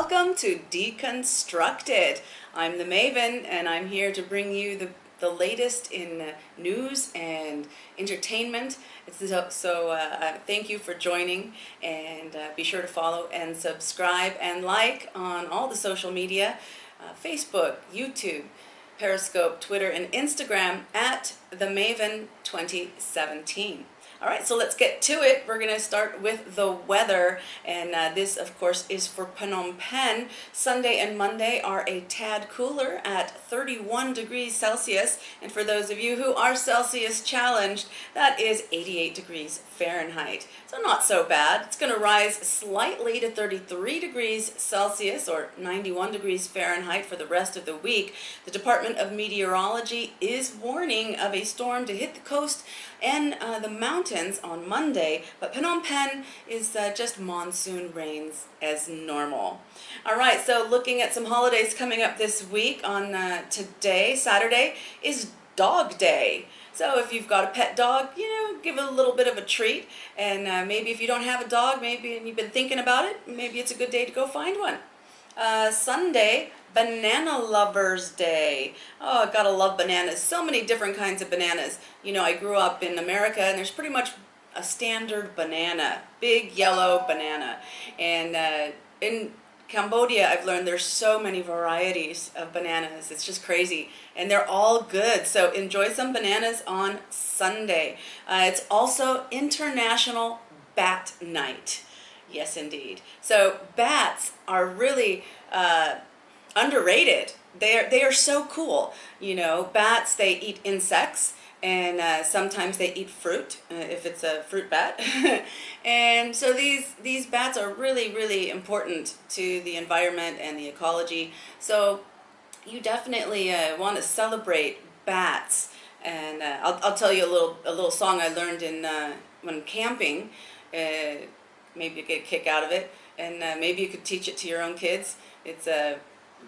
welcome to Deconstructed. I'm the Maven, and I'm here to bring you the latest in news and entertainment. Thank you for joining, and be sure to follow and subscribe and like on all the social media, Facebook, YouTube, Periscope, Twitter, and Instagram at the Maven 2017. All right, so let's get to it. We're going to start with the weather, and this, of course, is for Phnom Penh. Sunday and Monday are a tad cooler at 31 degrees Celsius, and for those of you who are Celsius challenged, that is 88 degrees Fahrenheit. So not so bad. It's going to rise slightly to 33 degrees Celsius or 91 degrees Fahrenheit for the rest of the week. The Department of Meteorology is warning of a storm to hit the coast and the mountains on Monday, but Phnom Penh is just monsoon rains as normal. All right, so looking at some holidays coming up this week, on today, Saturday, is Dog Day. So if you've got a pet dog, give it a little bit of a treat, and maybe if you don't have a dog, maybe you've been thinking about it, maybe it's a good day to go find one. Sunday, Banana Lovers Day. Oh, gotta love bananas. So many different kinds of bananas. I grew up in America, and there's pretty much a standard banana, big yellow banana. And in Cambodia, I've learned there's so many varieties of bananas. It's just crazy, and they're all good. So enjoy some bananas on Sunday. It's also International Bat Night. Yes, indeed. So bats are really underrated. They are so cool. Bats, they eat insects, and sometimes they eat fruit if it's a fruit bat. And so these bats are really, really important to the environment and the ecology. So you definitely want to celebrate bats. And I'll tell you a little song I learned when camping. Maybe you get a kick out of it, and maybe you could teach it to your own kids. It's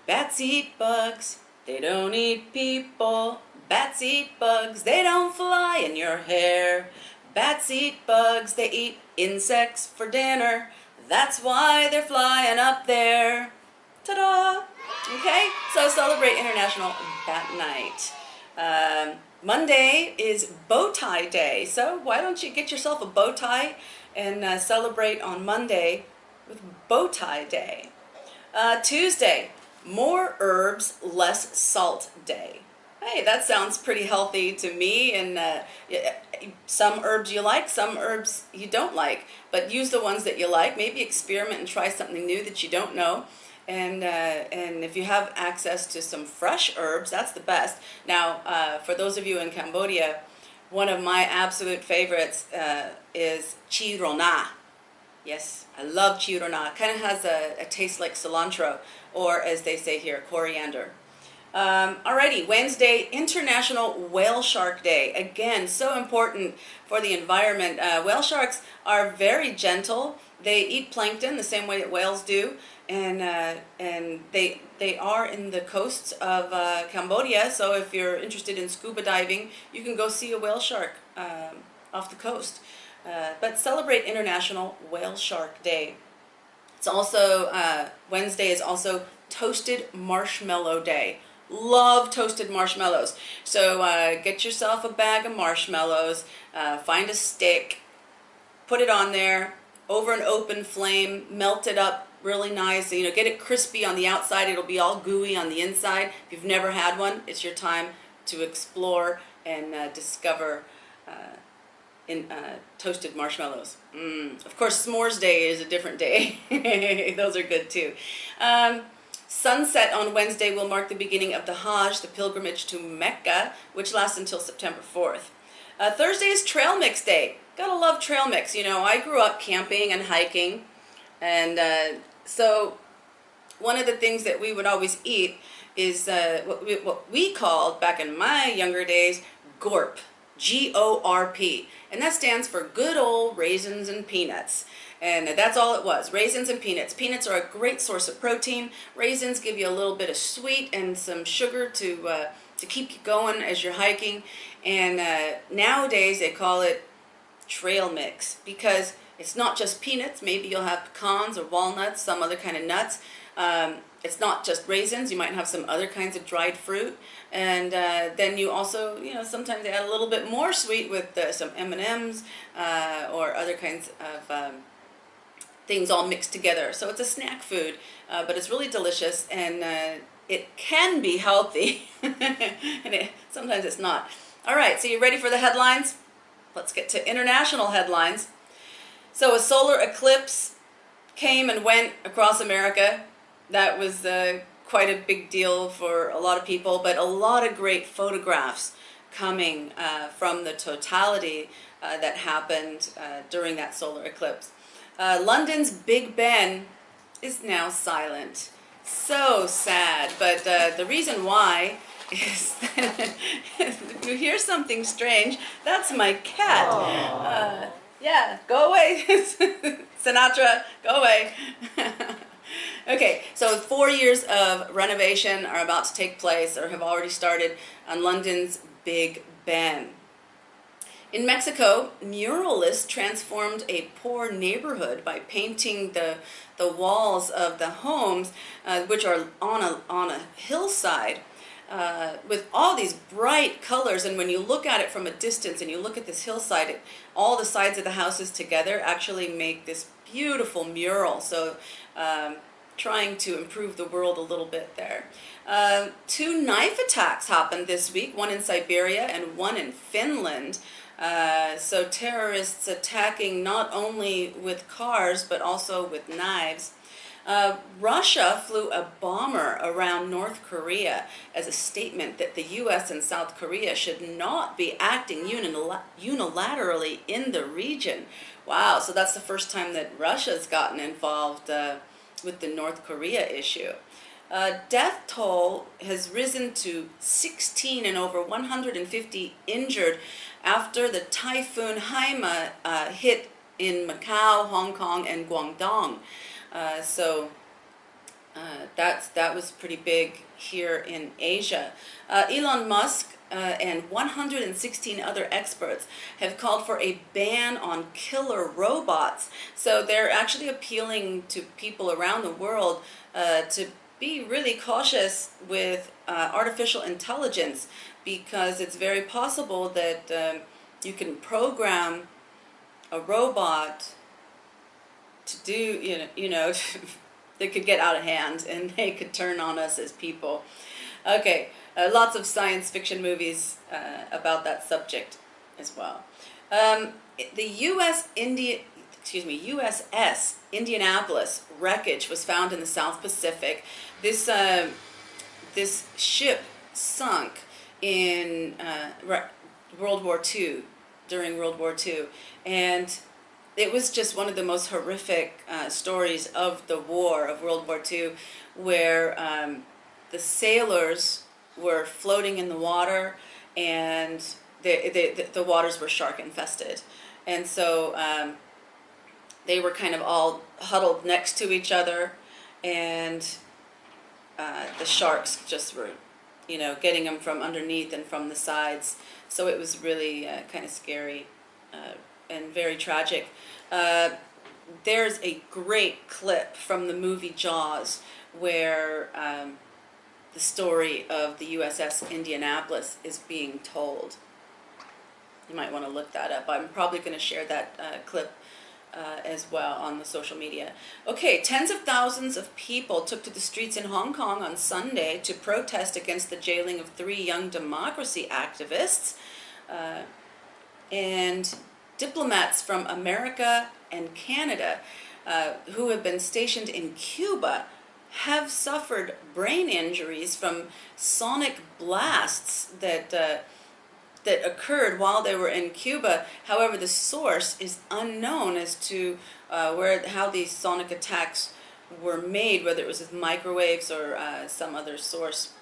bats eat bugs, they don't eat people. Bats eat bugs, they don't fly in your hair. Bats eat bugs, they eat insects for dinner. That's why they're flying up there. Ta-da! Okay, so celebrate International Bat Night. Monday is Bow Tie Day, so why don't you get yourself a bow tie and celebrate on Monday with Bow Tie Day. Tuesday, More Herbs, Less Salt Day. Hey, that sounds pretty healthy to me, and some herbs you like, some herbs you don't like, but use the ones that you like. Maybe experiment and try something new that you don't know. And if you have access to some fresh herbs, that's the best. Now, for those of you in Cambodia, one of my absolute favorites is chi rona. Yes, I love chi rona. It kind of has a taste like cilantro, or as they say here, coriander. Alrighty, Wednesday, International Whale Shark Day. Again, so important for the environment. Whale sharks are very gentle. They eat plankton the same way that whales do, and they are in the coasts of Cambodia. So if you're interested in scuba diving, you can go see a whale shark off the coast. But celebrate International Whale Shark Day. It's also Wednesday is also Toasted Marshmallow Day. Love toasted marshmallows. So get yourself a bag of marshmallows, find a stick, put it on there over an open flame, melt it up really nice. Get it crispy on the outside. It'll be all gooey on the inside. If you've never had one, it's your time to explore and discover toasted marshmallows. Of course, S'mores Day is a different day. Those are good too. Sunset on Wednesday will mark the beginning of the Hajj, the pilgrimage to Mecca, which lasts until September 4th. Thursday is Trail Mix Day. Gotta love trail mix. I grew up camping and hiking, and so one of the things that we would always eat is what we called, back in my younger days, GORP. G-O-R-P. And that stands for good old raisins and peanuts. And that's all it was, raisins and peanuts. Peanuts are a great source of protein. Raisins give you a little bit of sweet and some sugar to keep you going as you're hiking. And nowadays they call it trail mix, because it's not just peanuts. Maybe you'll have pecans or walnuts, some other kind of nuts. It's not just raisins. You might have some other kinds of dried fruit, and then you also, sometimes they add a little bit more sweet with some M&Ms or other kinds of things all mixed together. So it's a snack food, but it's really delicious, and it can be healthy, and sometimes it's not. All right, so you ready for the headlines? Let's get to international headlines. So a solar eclipse came and went across America. That was quite a big deal for a lot of people, but a lot of great photographs coming from the totality that happened during that solar eclipse. London's Big Ben is now silent. So sad, but the reason why is that if you hear something strange, that's my cat. Yeah, go away. Sinatra, go away. Okay, so 4 years of renovation are about to take place or have already started on London's Big Ben. In Mexico, muralists transformed a poor neighborhood by painting the walls of the homes, which are on a hillside, with all these bright colors. And when you look at it from a distance and you look at this hillside, all the sides of the houses together actually make this beautiful mural. So trying to improve the world a little bit there. 2 knife attacks happened this week, one in Siberia and one in Finland. So terrorists attacking not only with cars but also with knives. Russia flew a bomber around North Korea as a statement that the U.S. and South Korea should not be acting unilaterally in the region. Wow, so that's the first time that Russia's gotten involved with the North Korea issue. Death toll has risen to 16 and over 150 injured after the Typhoon Haima hit in Macau, Hong Kong, and Guangdong. That was pretty big here in Asia. Elon Musk and 116 other experts have called for a ban on killer robots. So they're actually appealing to people around the world to be really cautious with artificial intelligence, because it's very possible that you can program a robot to do, they could get out of hand and they could turn on us as people. Okay, lots of science fiction movies about that subject as well. The USS Indianapolis wreckage was found in the South Pacific. This ship sunk in World War II, during World War II, and it was just one of the most horrific stories of the war, of World War II, where the sailors were floating in the water, and the waters were shark infested, and so they were kind of all huddled next to each other, and the sharks just were, getting them from underneath and from the sides. So it was really kind of scary and very tragic. There's a great clip from the movie Jaws where the story of the USS Indianapolis is being told. You might want to look that up. I'm probably going to share that clip as well on the social media. Okay, tens of thousands of people took to the streets in Hong Kong on Sunday to protest against the jailing of 3 young democracy activists. And diplomats from America and Canada who have been stationed in Cuba have suffered brain injuries from sonic blasts that occurred while they were in Cuba. However, the source is unknown as to how these sonic attacks were made, whether it was with microwaves or some other source,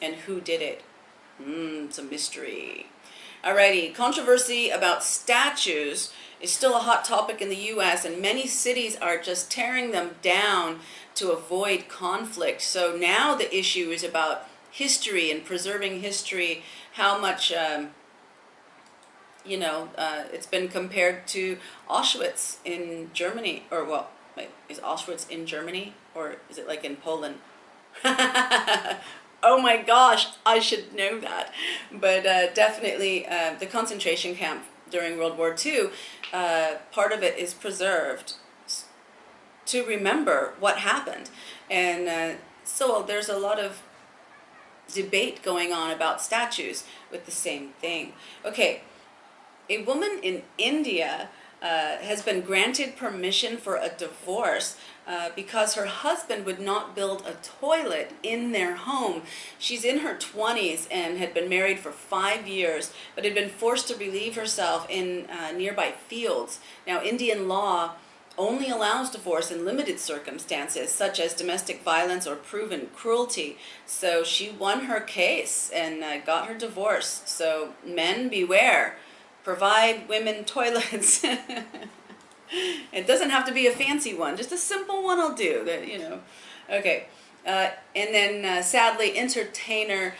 and who did it. It's a mystery. Alrighty, controversy about statues is still a hot topic in the U.S., and many cities are just tearing them down to avoid conflict. So now the issue is about history and preserving history, how much, it's been compared to Auschwitz in Germany, or well, Wait, is Auschwitz in Germany, or is it like in Poland? Oh my gosh, I should know that. But definitely the concentration camp during World War II, part of it is preserved to remember what happened. And so there's a lot of debate going on about statues with the same thing. Okay, a woman in India has been granted permission for a divorce because her husband would not build a toilet in their home. She's in her 20s and had been married for 5 years, but had been forced to relieve herself in nearby fields. Now, Indian law only allows divorce in limited circumstances, such as domestic violence or proven cruelty. So she won her case and got her divorce. So men, beware. Provide women toilets. It doesn't have to be a fancy one, just a simple one will do. Okay. And then sadly, entertainer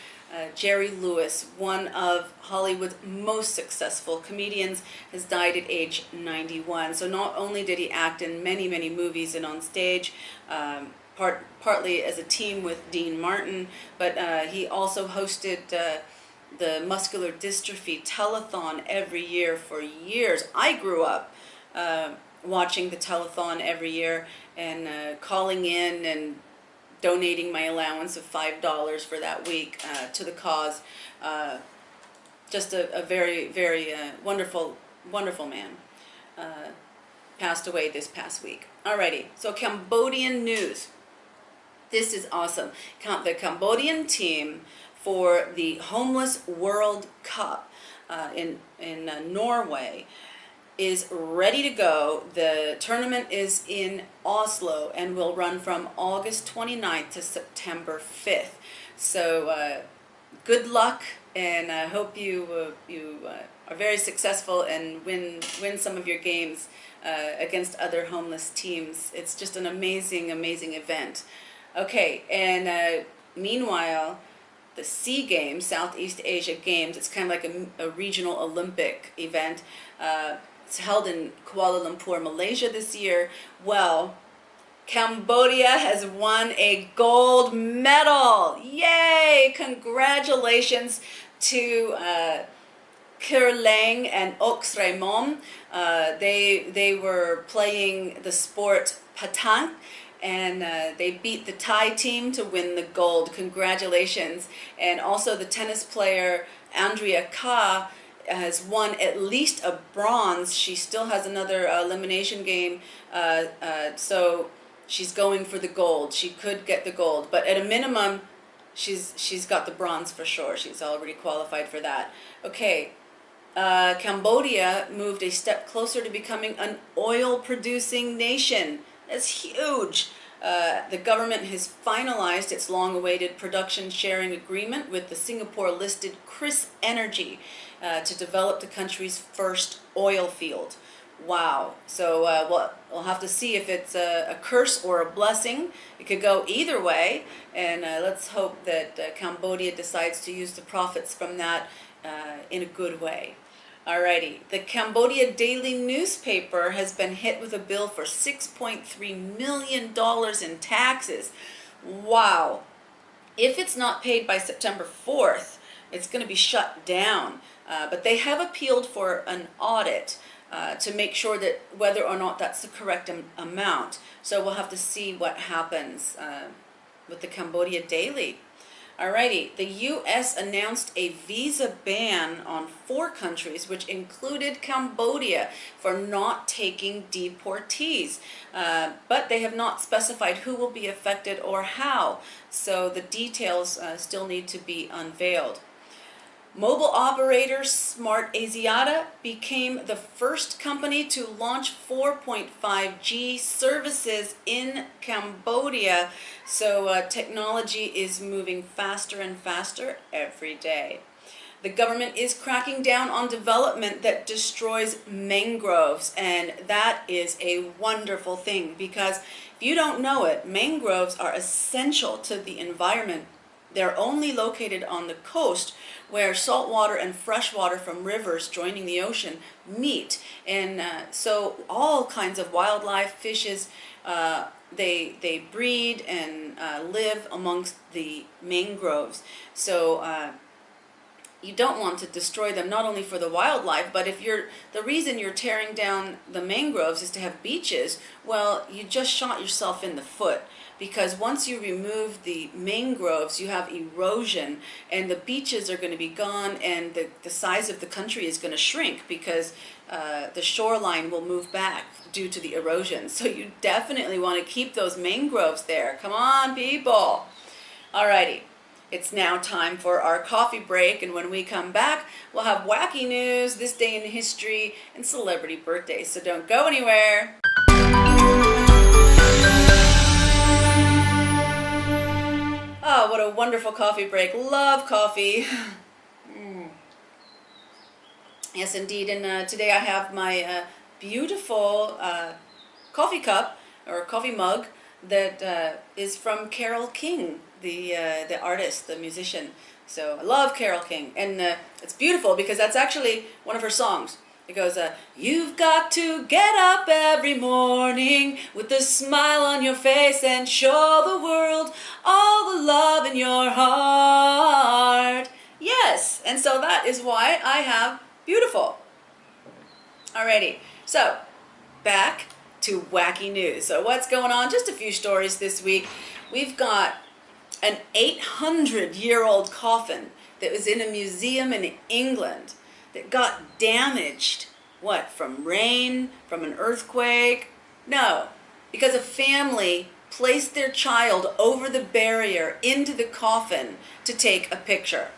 Jerry Lewis, one of Hollywood's most successful comedians, has died at age 91. So not only did he act in many, many movies and on stage, partly as a team with Dean Martin, but he also hosted the muscular dystrophy telethon every year for years. I grew up watching the telethon every year and calling in and donating my allowance of $5 for that week to the cause. Just a very, very wonderful, wonderful man. Passed away this past week. Alrighty, so Cambodian news. This is awesome. The Cambodian team for the Homeless World Cup in Norway is ready to go. The tournament is in Oslo and will run from August 29th to September 5th. So good luck, and I hope you are very successful and win some of your games against other homeless teams. It's just an amazing, amazing event. Okay, and meanwhile, the SEA Games, Southeast Asia Games, it's kind of like a regional Olympic event. It's held in Kuala Lumpur, Malaysia this year. Well, Cambodia has won a gold medal. Yay! Congratulations to Kerlang and Oxremon. They were playing the sport patang, and they beat the Thai team to win the gold. Congratulations. And also the tennis player Andrea Ka has won at least a bronze. She still has another elimination game, so she's going for the gold. She could get the gold, but at a minimum, she's got the bronze for sure. She's already qualified for that. Okay, Cambodia moved a step closer to becoming an oil-producing nation. That's huge. The government has finalized its long-awaited production sharing agreement with the Singapore-listed Chris Energy to develop the country's first oil field. Wow. So we'll have to see if it's a curse or a blessing. It could go either way, and let's hope that Cambodia decides to use the profits from that in a good way. Alrighty, the Cambodia Daily newspaper has been hit with a bill for $6.3 million in taxes. Wow. If it's not paid by September 4th, it's going to be shut down. But they have appealed for an audit to make sure that whether or not that's the correct amount. So we'll have to see what happens with the Cambodia Daily. Alrighty, the U.S. announced a visa ban on 4 countries, which included Cambodia, for not taking deportees. But they have not specified who will be affected or how, so the details still need to be unveiled. Mobile operator Smart Asiata became the first company to launch 4.5G services in Cambodia. So technology is moving faster and faster every day. The government is cracking down on development that destroys mangroves, and that is a wonderful thing, because if you don't know it, mangroves are essential to the environment. they're only located on the coast where salt water and fresh water from rivers joining the ocean meet. And so all kinds of wildlife, fishes, they breed and live amongst the mangroves. So you don't want to destroy them, not only for the wildlife, but if the reason you're tearing down the mangroves is to have beaches, well, you just shot yourself in the foot. Because once you remove the mangroves, you have erosion, and the beaches are going to be gone, and the size of the country is going to shrink because the shoreline will move back due to the erosion. So you definitely want to keep those mangroves there. Come on, people. Alrighty. It's now time for our coffee break, and when we come back, we'll have wacky news, this day in history, and celebrity birthdays. So don't go anywhere. Oh, what a wonderful coffee break. Love coffee. Yes, indeed. And today I have my beautiful coffee cup or coffee mug that is from Carole King, the artist, the musician. So I love Carole King, and it's beautiful because that's actually one of her songs. It goes, you've got to get up every morning with a smile on your face and show the world all the love in your heart. Yes, and so that is why I have beautiful. Alrighty, so back to wacky news. So what's going on? Just a few stories this week. We've got an 800-year-old coffin that was in a museum in England that got damaged. What, from rain, from an earthquake? No, because a family placed their child over the barrier into the coffin to take a picture.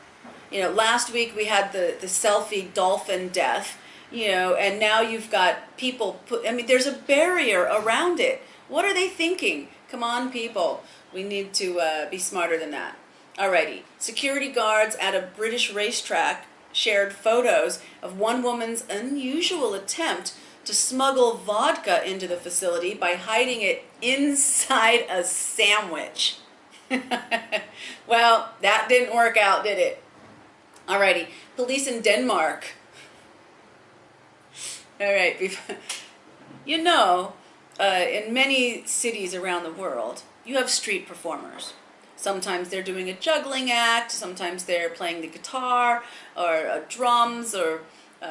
You know, last week we had the selfie dolphin death, you know, and now you've got people there's a barrier around it. What are they thinking? Come on, people. We need to be smarter than that. Alrighty. Security guards at a British racetrack shared photos of one woman's unusual attempt to smuggle vodka into the facility by hiding it inside a sandwich. Well, that didn't work out, did it? Alrighty. Police in Denmark. Alright. You know, in many cities around the world, you have street performers. Sometimes they're doing a juggling act, sometimes they're playing the guitar or drums or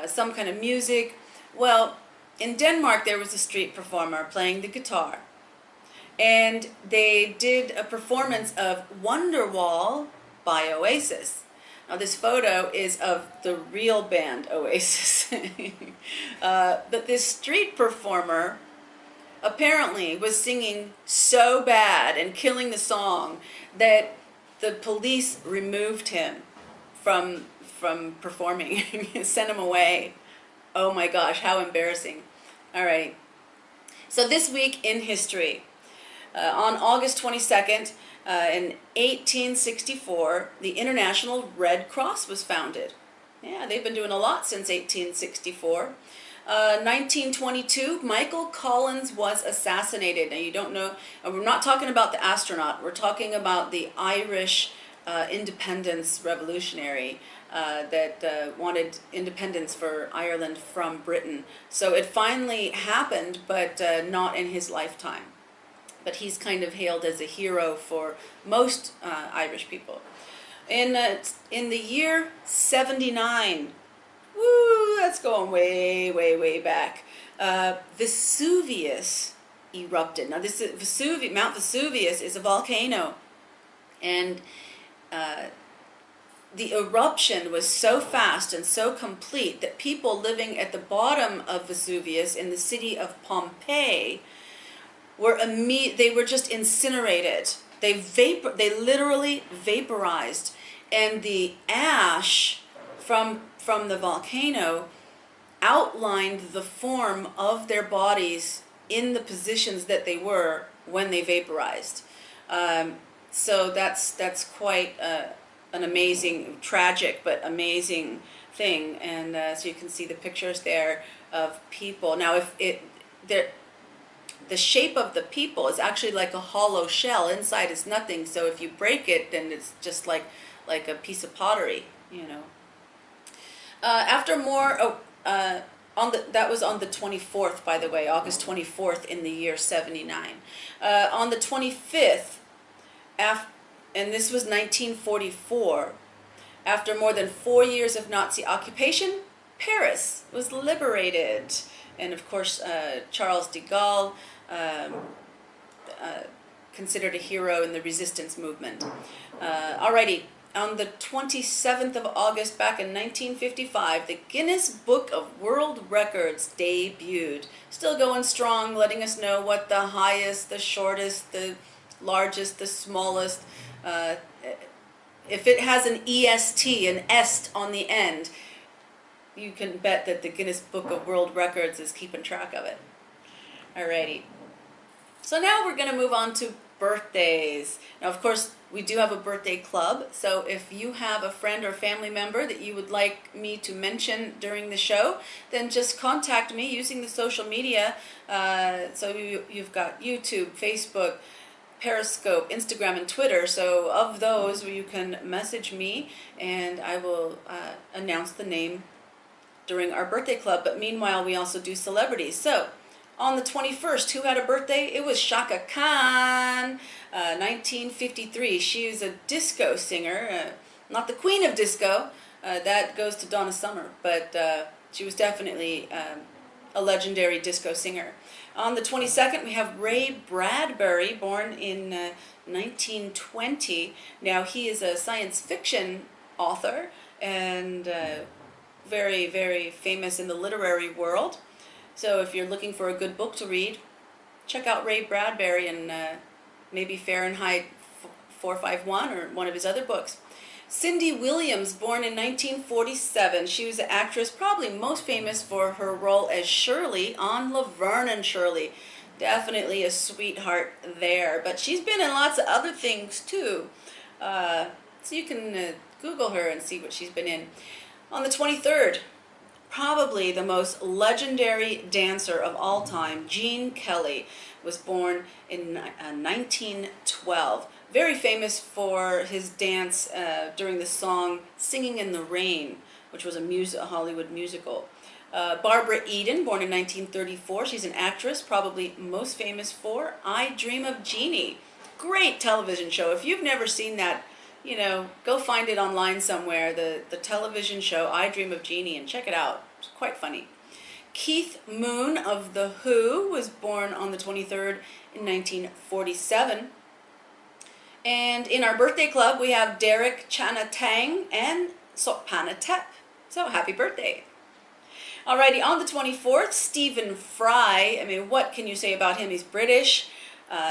some kind of music. Well, in Denmark there was a street performer playing the guitar. And they did a performance of Wonderwall by Oasis. Now this photo is of the real band Oasis. But this street performer apparently was singing so bad and killing the song that the police removed him from performing, sent him away. Oh my gosh, how embarrassing. All right. So this week in history, on August 22nd, in 1864, the International Red Cross was founded. Yeah, they've been doing a lot since 1864. 1922, Michael Collins was assassinated. Now you don't know, we're not talking about the astronaut, we're talking about the Irish independence revolutionary that wanted independence for Ireland from Britain. So it finally happened, but not in his lifetime. But he's kind of hailed as a hero for most Irish people. In the year 79, woo, that's going way, way, way back. Vesuvius erupted. Now, this is Mount Vesuvius is a volcano, and the eruption was so fast and so complete that people living at the bottom of Vesuvius in the city of Pompeii they were just incinerated. They literally vaporized, and the ash from the volcano outlined the form of their bodies in the positions that they were when they vaporized. So that's quite an amazing, tragic but amazing thing. And so you can see the pictures there of people. Now, the shape of the people is actually like a hollow shell. Inside is nothing. So if you break it, then it's just like a piece of pottery, you know. After more, that was on the 24th, by the way, August 24th in the year 79. On the 25th, and this was 1944, after more than 4 years of Nazi occupation, Paris was liberated. And of course, Charles de Gaulle, considered a hero in the resistance movement. Alrighty, on the 27th of August back in 1955, the Guinness Book of World Records debuted. Still going strong, letting us know what the highest, the shortest, the largest, the smallest. If it has an EST, an est on the end, you can bet that the Guinness Book of World Records is keeping track of it. Alrighty. So now we're going to move on to birthdays. Now, of course, we do have a birthday club, so if you have a friend or family member that you would like me to mention during the show, then just contact me using the social media. So you've got YouTube, Facebook, Periscope, Instagram, and Twitter. So of those, you can message me, and I will announce the name during our birthday club. But meanwhile, we also do celebrities. So on the 21st, who had a birthday? It was Chaka Khan, 1953. She was a disco singer, not the queen of disco. That goes to Donna Summer, but she was definitely a legendary disco singer. On the 22nd, we have Ray Bradbury, born in 1920. Now, he is a science fiction author and very, very famous in the literary world. So if you're looking for a good book to read, check out Ray Bradbury and maybe Fahrenheit 451 or one of his other books. Cindy Williams, born in 1947. She was an actress, probably most famous for her role as Shirley on Laverne and Shirley. Definitely a sweetheart there. But she's been in lots of other things too. So you can Google her and see what she's been in. On the 23rd, probably the most legendary dancer of all time, Gene Kelly, was born in 1912. Very famous for his dance during the song Singing in the Rain, which was a Hollywood musical. Barbara Eden, born in 1934. She's an actress, probably most famous for I Dream of Jeannie. Great television show. If you've never seen that, you know, go find it online somewhere, the television show I Dream of Jeannie, and check it out. It's quite funny. Keith Moon of The Who was born on the 23rd in 1947. And in our birthday club, we have Derek Chanatang and Sokpana Tep. So happy birthday. Alrighty, on the 24th, Stephen Fry. I mean, what can you say about him? He's British.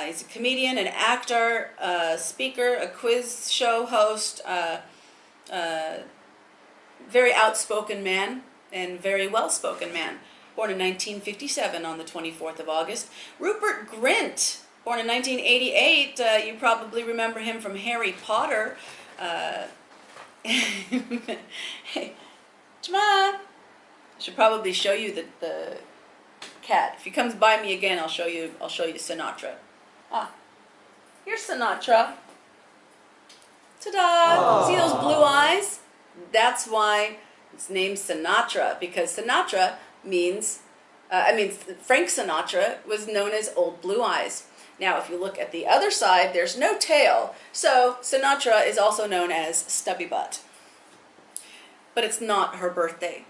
He's a comedian, an actor, a speaker, a quiz show host, very outspoken man and very well-spoken man. Born in 1957 on the 24th of August. Rupert Grint, born in 1988. You probably remember him from Harry Potter. Hey, Jama! I should probably show you the cat. If he comes by me again, I'll show you Sinatra. Ah, here's Sinatra. Ta-da! Aww. See those blue eyes? That's why it's named Sinatra, because Sinatra means, Frank Sinatra was known as Old Blue Eyes. Now, if you look at the other side, there's no tail, so Sinatra is also known as Stubby Butt. But it's not her birthday.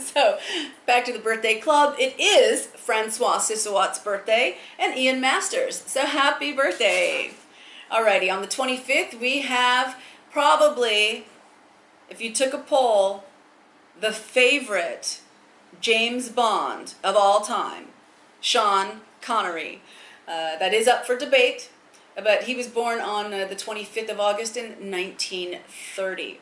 So, back to the birthday club. It is Francois Sissowat's birthday and Ian Masters. So, happy birthday. Alrighty, on the 25th, we have probably, if you took a poll, the favorite James Bond of all time, Sean Connery. That is up for debate, but he was born on the 25th of August in 1930.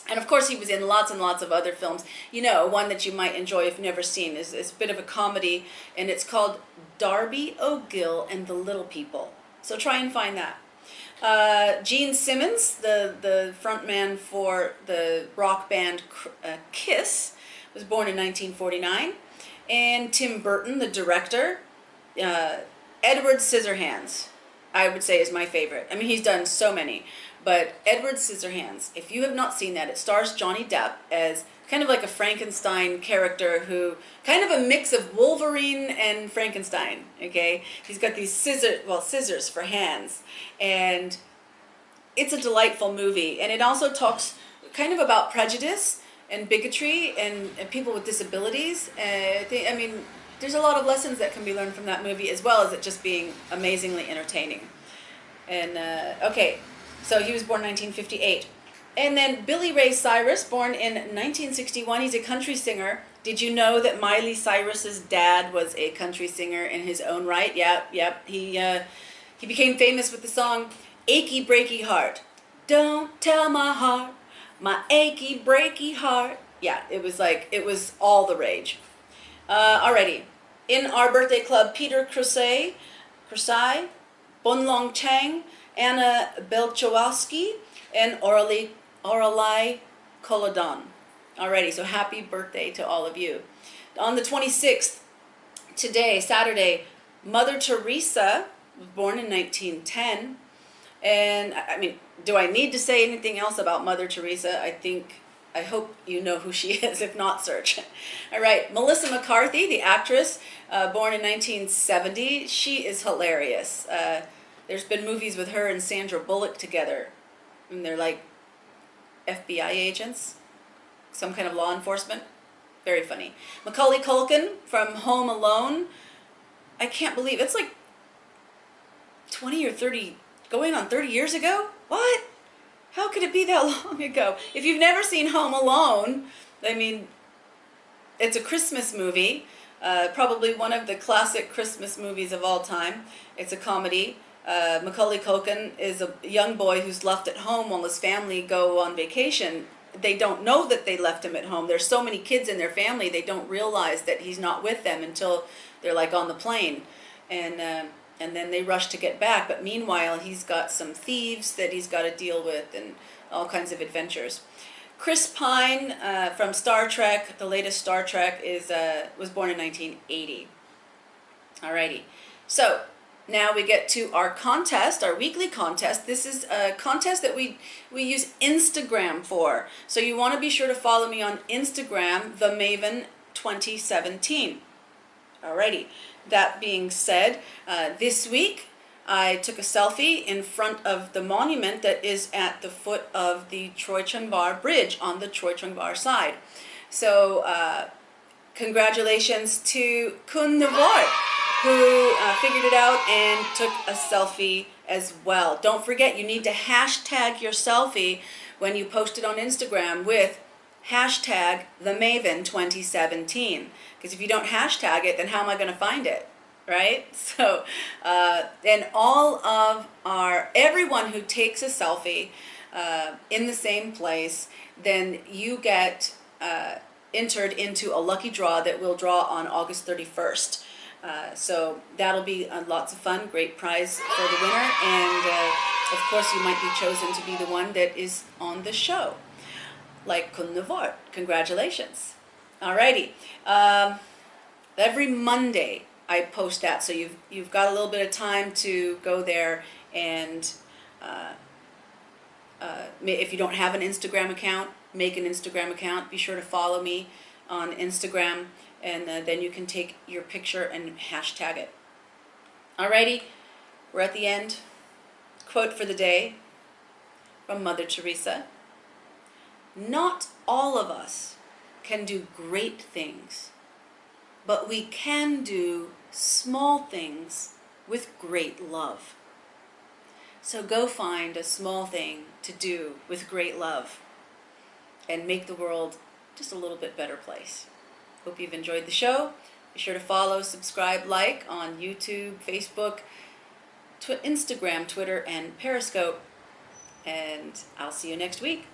And of course, he was in lots and lots of other films. You know, one that you might enjoy if you've never seen is a bit of a comedy, and it's called Darby O'Gill and the Little People. So try and find that. Gene Simmons, the frontman for the rock band Kiss, was born in 1949. And Tim Burton, the director, Edward Scissorhands, I would say, is my favorite. I mean, he's done so many, but Edward Scissorhands, if you have not seen that, it stars Johnny Depp as kind of like a Frankenstein character who, kind of a mix of Wolverine and Frankenstein, okay? He's got these scissors for hands, and it's a delightful movie, and it also talks kind of about prejudice and bigotry and people with disabilities. I mean, there's a lot of lessons that can be learned from that movie, as well as it just being amazingly entertaining. And, okay, so he was born in 1958. And then Billy Ray Cyrus, born in 1961, he's a country singer. Did you know that Miley Cyrus's dad was a country singer in his own right? Yep. He became famous with the song Achy Breaky Heart. Don't tell my heart, my achy breaky heart. Yeah, it was all the rage. Alrighty. In our birthday club, Peter Crusay, Bonlong Chang, Anna Belchowski, and Orly Kolodon. Alrighty, so happy birthday to all of you. On the 26th, today, Saturday, Mother Teresa was born in 1910. And, I mean, do I need to say anything else about Mother Teresa? I hope you know who she is. If not, search. All right, Melissa McCarthy, the actress, born in 1970. She is hilarious. There's been movies with her and Sandra Bullock together, and they're like FBI agents, some kind of law enforcement. Very funny. Macaulay Culkin from Home Alone. I can't believe it's like 20 or 30, going on 30 years ago? What? How could it be that long ago? If you've never seen Home Alone, I mean, it's a Christmas movie, probably one of the classic Christmas movies of all time. It's a comedy. Macaulay Culkin is a young boy who's left at home while his family go on vacation. They don't know that they left him at home. There's so many kids in their family, they don't realize that he's not with them until they're like on the plane. And then they rush to get back. But meanwhile, he's got some thieves that he's got to deal with and all kinds of adventures. Chris Pine from Star Trek, the latest Star Trek, was born in 1980. Alrighty. So now we get to our contest, our weekly contest. This is a contest that we use Instagram for. So you want to be sure to follow me on Instagram, the Maven 2017. Alrighty. That being said, this week I took a selfie in front of the monument that is at the foot of the Troy Chung Bar Bridge on the Troy Chung Bar side. So congratulations to Kun Navort, who figured it out and took a selfie as well. Don't forget, you need to hashtag your selfie when you post it on Instagram with hashtag the Maven 2017. Because if you don't hashtag it, then how am I going to find it? Right? So, and everyone who takes a selfie in the same place, then you get entered into a lucky draw that we'll draw on August 31st. So that'll be lots of fun, great prize for the winner, and of course you might be chosen to be the one that is on the show, like Kun Navort. Congratulations. Alrighty. Every Monday I post that, so you've got a little bit of time to go there, and if you don't have an Instagram account, make an Instagram account. Be sure to follow me on Instagram, and then you can take your picture and hashtag it. Alrighty, we're at the end. Quote for the day from Mother Teresa. Not all of us can do great things, but we can do small things with great love. So go find a small thing to do with great love and make the world just a little bit better place. Hope you've enjoyed the show. Be sure to follow, subscribe, like on YouTube, Facebook, Instagram, Twitter, and Periscope. And I'll see you next week.